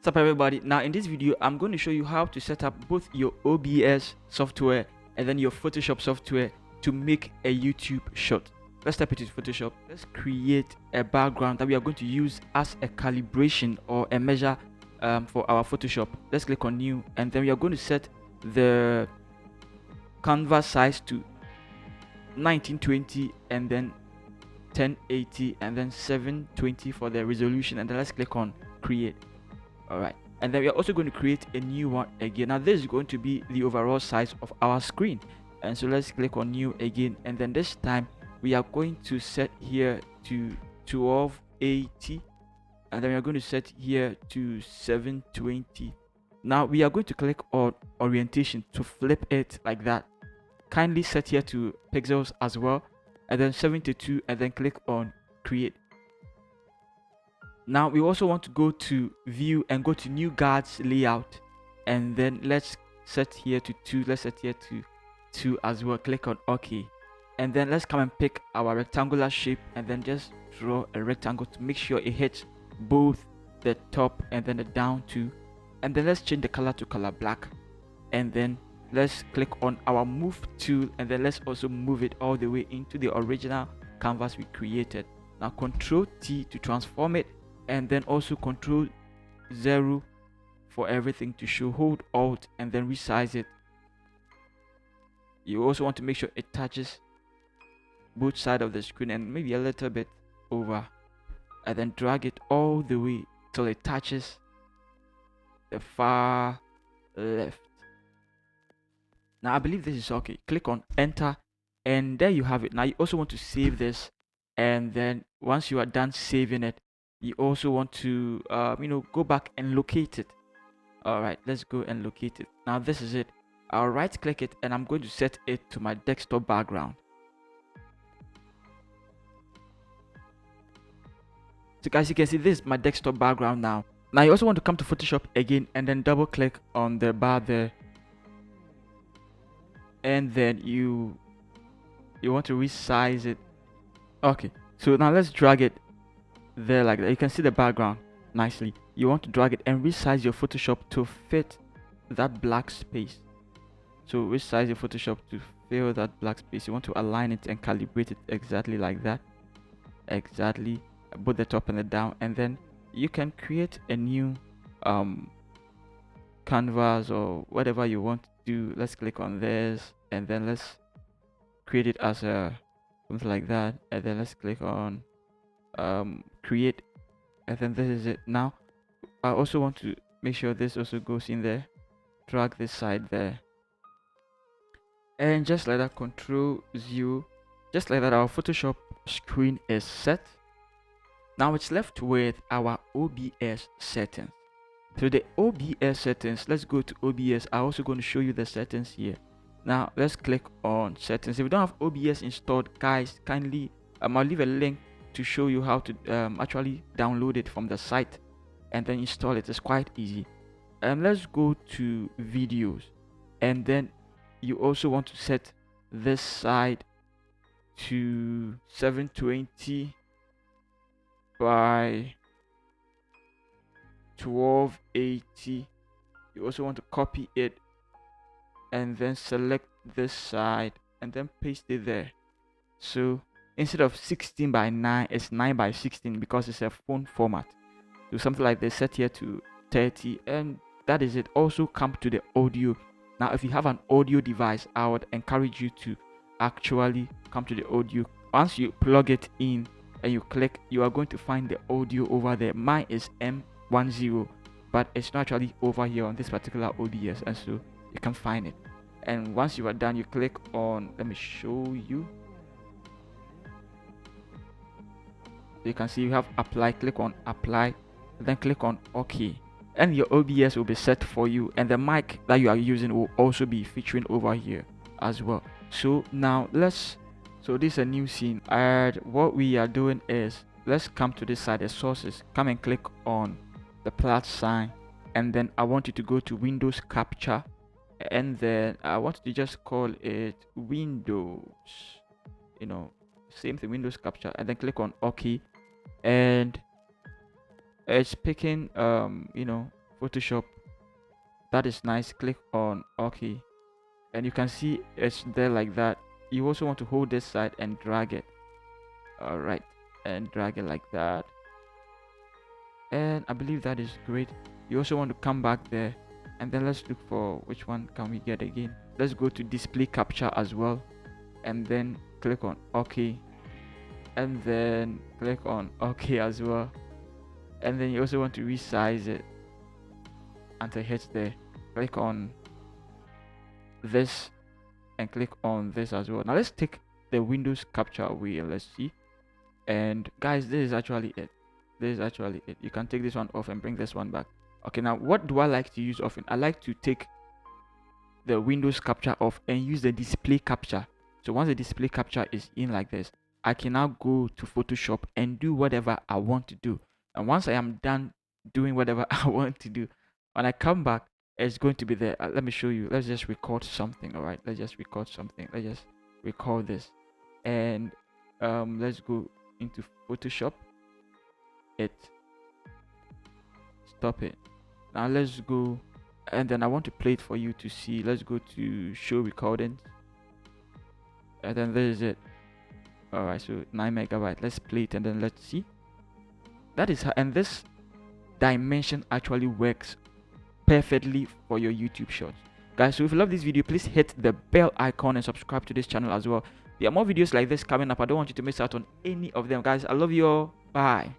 What's up everybody? Now in this video I'm going to show you how to set up both your OBS software and then your Photoshop software to make a YouTube shot. Let's step into Photoshop. Let's create a background that we are going to use as a calibration or a measure for our Photoshop. Let's click on new, and then we are going to set the canvas size to 1920 and then 1080 and then 720 for the resolution, and then let's click on create. All right, and then we are also going to create a new one again. Now this is going to be the overall size of our screen, and so let's click on new again, and then this time we are going to set here to 1280, and then we are going to set here to 720. Now we are going to click on orientation to flip it like that. Kindly set here to pixels as well, and then 72, and then click on create. Now we also want to go to view and go to new guards layout, and then let's set here to 2. Let's set here to 2 as well. Click on OK, and then let's come and pick our rectangular shape and then just draw a rectangle to make sure it hits both the top and then the down too. And then let's change the color to color black, and then let's click on our move tool, and then let's also move it all the way into the original canvas we created. Now Ctrl T to transform it, and then also Ctrl 0 for everything to show. Hold Alt and then resize it. You also want to make sure it touches both sides of the screen and maybe a little bit over, and then drag it all the way till it touches the far left. Now I believe this is okay. Click on enter, and there you have it. Now you also want to save this, and then once you are done saving it, you also want to go back and locate it. All right, let's go and locate it. Now this is it. I'll right click it, and I'm going to set it to my desktop background. So guys, you can see this is my desktop background now. Now you also want to come to Photoshop again, and then double click on the bar there, and then you want to resize it. Okay, so now let's drag it there like that. You can see the background nicely. You want to drag it and resize your Photoshop to fit that black space. So resize your Photoshop to fill that black space. You want to align it and calibrate it exactly like that, exactly both the top and the down, and then you can create a new canvas or whatever you want to do. Let's click on this, and then let's create it as a something like that, and then let's click on create, and then this is it. Now I also want to make sure this also goes in there. Drag this side there, and just like that, Ctrl 0. Just like that, our Photoshop screen is set. Now it's left with our OBS settings. So the OBS settings, let's go to OBS. I'm also going to show you the settings here. Now let's click on settings. If you don't have OBS installed, guys, kindly I'll leave a link to show you how to actually download it from the site and then install it. It's quite easy. Let's go to videos, and then you also want to set this side to 720 by 1280. You also want to copy it and then select this side and then paste it there. So instead of 16 by 9, it's 9 by 16 because it's a phone format. So something like this, set here to 30, and that is it. Also come to the audio. Now if you have an audio device, I would encourage you to actually come to the audio. Once you plug it in and you click, you are going to find the audio over there. Mine is M10, but it's not actually over here on this particular OBS, and so you can find it. And once you are done, you click on, let me show you. You can see you have apply. Click on apply, then click on OK, and your OBS will be set for you, and the mic that you are using will also be featuring over here as well. So now so this is a new scene, and what we are doing is, let's come to this side, the sources. Come and click on the plus sign, and then I want you to go to Windows Capture, and then I want you to just call it Windows, same thing, Windows Capture, and then click on OK, and it's picking Photoshop. That is nice. Click on OK, and you can see it's there like that. You also want to hold this side and drag it. All right, and drag it like that. And I believe that is great. You also want to come back there, and then let's look for which one can we get again. Let's go to display capture as well, and then click on OK, and then click on OK as well. And then you also want to resize it until it hits there. Click on this and click on this as well. Now let's take the Windows capture away and let's see. And guys, this is actually it. This is actually it. You can take this one off and bring this one back. Okay, now what do I like to use often? I like to take the Windows capture off and use the display capture. So once the display capture is in like this, I can now go to Photoshop and do whatever I want to do. And once I am done doing whatever I want to do, when I come back, it's going to be there. Let me show you. Let's just record something. All right, let's just record something. Let's just record this, and let's go into Photoshop. Stop it. Now let's go, and then I want to play it for you to see. Let's go to show recordings, and then there is it. All right, so 9 megabyte. Let's play it and then let's see. That is how, and this dimension actually works perfectly for your YouTube shorts, guys. So if you love this video, please hit the bell icon and subscribe to this channel as well. There are more videos like this coming up. I don't want you to miss out on any of them, guys. I love you all. Bye.